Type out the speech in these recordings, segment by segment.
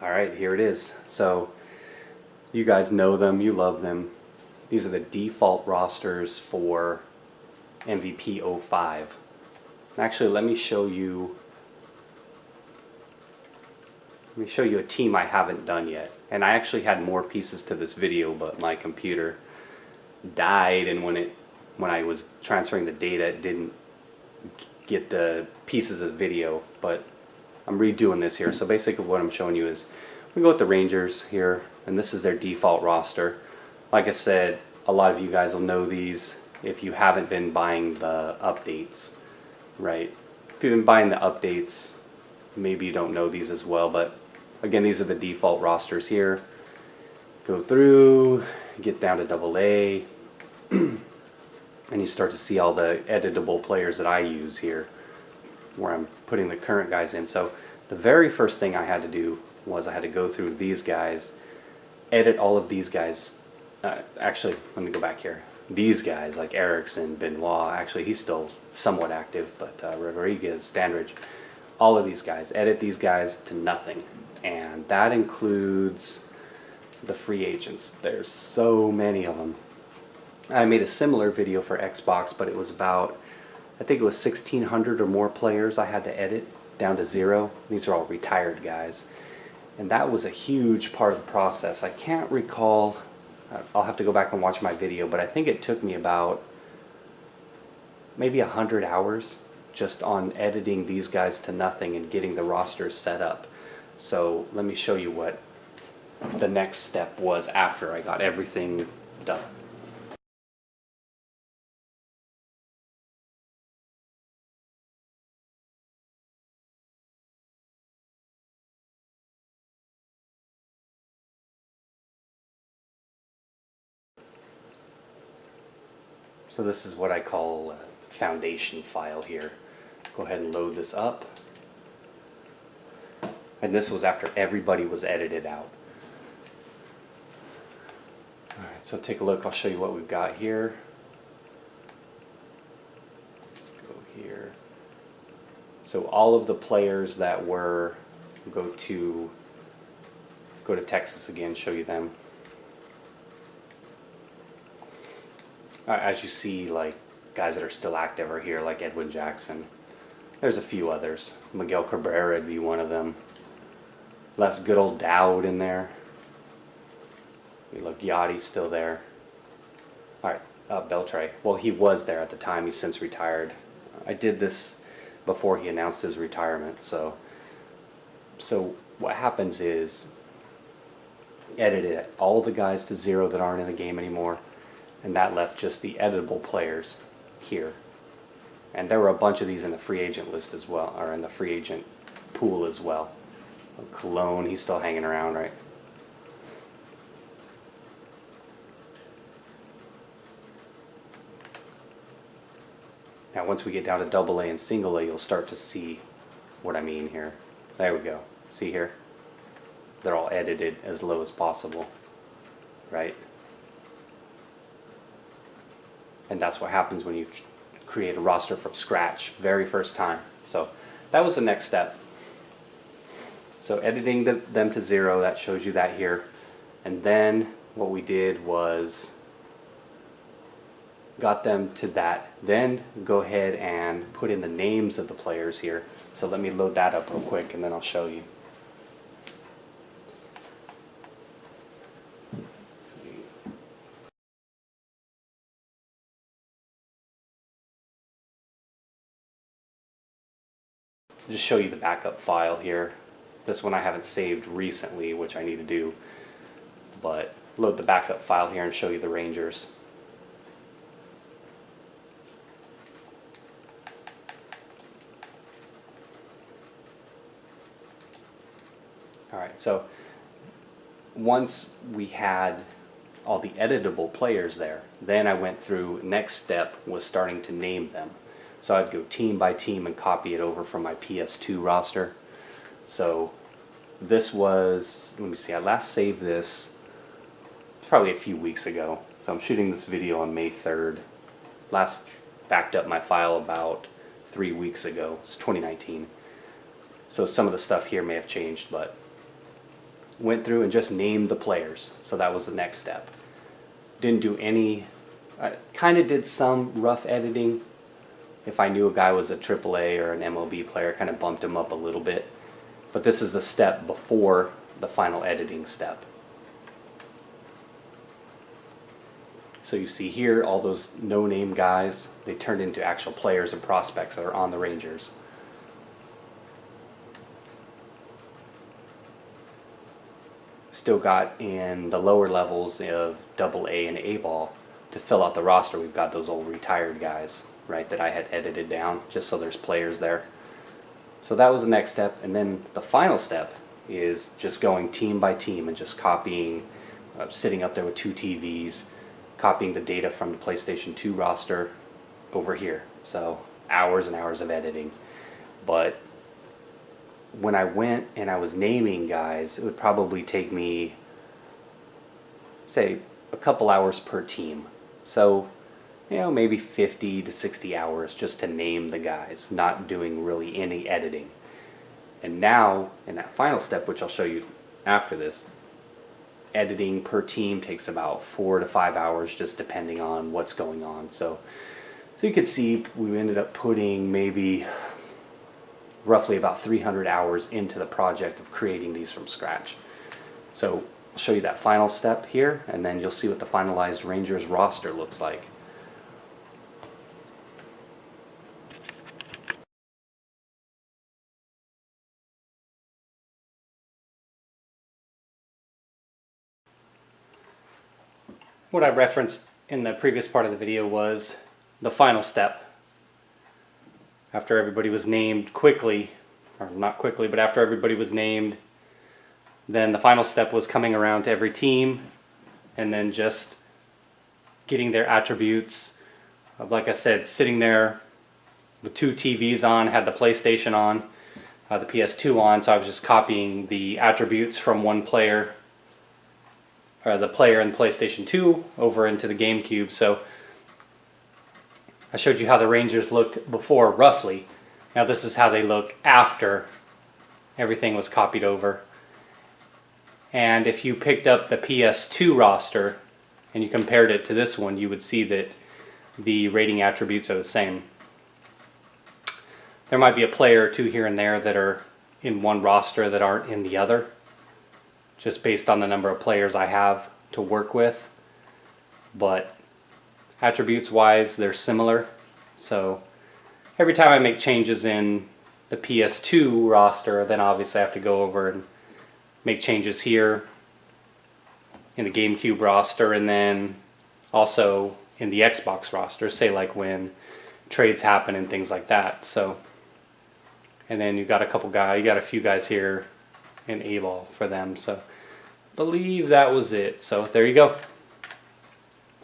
Alright, here it is. So, you guys know them, you love them. These are the default rosters for MVP 05. Actually, let me show you a team I haven't done yet. And I actually had more pieces to this video, but my computer died, and when I was transferring the data, it didn't get the pieces of the video. But I'm redoing this here. So basically what I'm showing you is we go with the Rangers here, and this is their default roster. Like I said, a lot of you guys will know these if you haven't been buying the updates, right? If you've been buying the updates, maybe you don't know these as well, but again, these are the default rosters here. Go through, get down to AA, and you start to see all the editable players that I use here, where I'm putting the current guys in. So the very first thing I had to do was I had to go through these guys, edit all of these guys. Actually, let me go back here. These guys like Erickson, Benoit, actually he's still somewhat active, but Rodriguez, Standridge, all of these guys, edit these guys to nothing. And that includes the free agents. There's so many of them. I made a similar video for Xbox, but it was about, I think it was 1,600 or more players I had to edit down to 0. These are all retired guys. And that was a huge part of the process. I can't recall, I'll have to go back and watch my video, but I think it took me about maybe 100 hours just on editing these guys to nothing and getting the rosters set up. So let me show you what the next step was after I got everything done. So this is what I call a foundation file here. Go ahead and load this up. And this was after everybody was edited out. Alright, so take a look. I'll show you what we've got here. Let's go here. So all of the players that were, go to Texas again, show you them. As you see, like guys that are still active are here, like Edwin Jackson. There's a few others. Miguel Cabrera would be one of them. Left good old Dowd in there. You look, Yachty's still there. Alright, Beltre. Well, he was there at the time. He's since retired. I did this before he announced his retirement. So what happens is, edited all the guys to 0 that aren't in the game anymore. And that left just the editable players here. And there were a bunch of these in the free agent list as well, or in the free agent pool as well. Cologne, he's still hanging around, right? Now once we get down to AA and single A, you'll start to see what I mean here. There we go. See here? They're all edited as low as possible, right? And that's what happens when you create a roster from scratch, very first time. So that was the next step. So editing them to 0, that shows you that here. And then what we did was got them to that. Then go ahead and put in the names of the players here. So let me load that up real quick and then I'll show you. Just show you the backup file here. This one I haven't saved recently, which I need to do, but load the backup file here and show you the Rangers. Alright, so once we had all the editable players there, then I went through, next step was starting to name them. So I'd go team by team and copy it over from my PS2 roster. So this was, let me see, I last saved this probably a few weeks ago. So I'm shooting this video on May 3rd. Last backed up my file about 3 weeks ago. It's 2019. So some of the stuff here may have changed, but went through and just named the players. So that was the next step. Didn't do any, I kind of did some rough editing. If I knew a guy was a AAA or an MLB player, kind of bumped him up a little bit. But this is the step before the final editing step. So you see here, all those no-name guys, they turned into actual players and prospects that are on the Rangers. Still got in the lower levels of AA and A ball to fill out the roster. We've got those old retired guys, right, that I had edited down just so there's players there. So that was the next step, and then the final step is just going team by team and just copying, sitting up there with 2 TVs, copying the data from the PlayStation 2 roster over here. So hours and hours of editing. But when I went and I was naming guys, it would probably take me, say, a couple hours per team. So, you know, maybe 50 to 60 hours just to name the guys, not doing really any editing. And now, in that final step, which I'll show you after this, editing per team takes about 4 to 5 hours, just depending on what's going on. So you can see we ended up putting maybe roughly about 300 hours into the project of creating these from scratch. So I'll show you that final step here, and then you'll see what the finalized Rangers roster looks like. What I referenced in the previous part of the video was the final step. After everybody was named quickly, or not quickly, but after everybody was named, then the final step was coming around to every team and then just getting their attributes. Like I said, sitting there with 2 TVs on, had the PlayStation on, the PS2 on, so I was just copying the attributes from one player, or the player in the PlayStation 2 over into the Gamecube. So I showed you how the Rangers looked before, roughly. Now this is how they look after everything was copied over. And if you picked up the PS2 roster and you compared it to this one, you would see that the rating attributes are the same. There might be a player or 2 here and there that are in one roster that aren't in the other, just based on the number of players I have to work with. But attributes wise, they're similar. So every time I make changes in the PS2 roster, then obviously I have to go over and make changes here in the GameCube roster, and then also in the Xbox roster, say like when trades happen and things like that. So, and then you got a few guys here in A-ball for them. So I believe that was it. So there you go.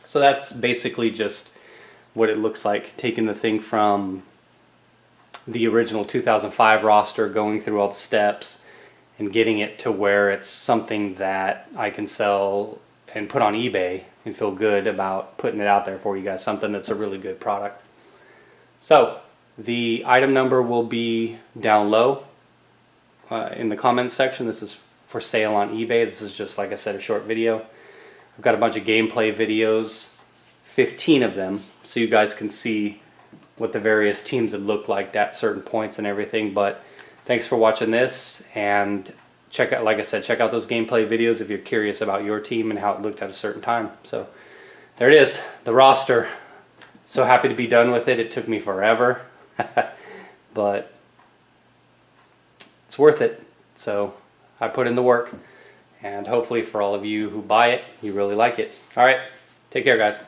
So that's basically just what it looks like, taking the thing from the original 2005 roster, going through all the steps, and getting it to where it's something that I can sell and put on eBay and feel good about putting it out there for you guys, something that's a really good product. So the item number will be down low in the comments section. This is for sale on eBay. This is just, like I said, a short video. I've got a bunch of gameplay videos, 15 of them, so you guys can see what the various teams would look like at certain points and everything. But thanks for watching this, and check out, like I said, check out those gameplay videos if you're curious about your team and how it looked at a certain time. So there it is, the roster. So happy to be done with it. It took me forever, but it's worth it. So I put in the work, and hopefully for all of you who buy it, you really like it. All right, take care, guys.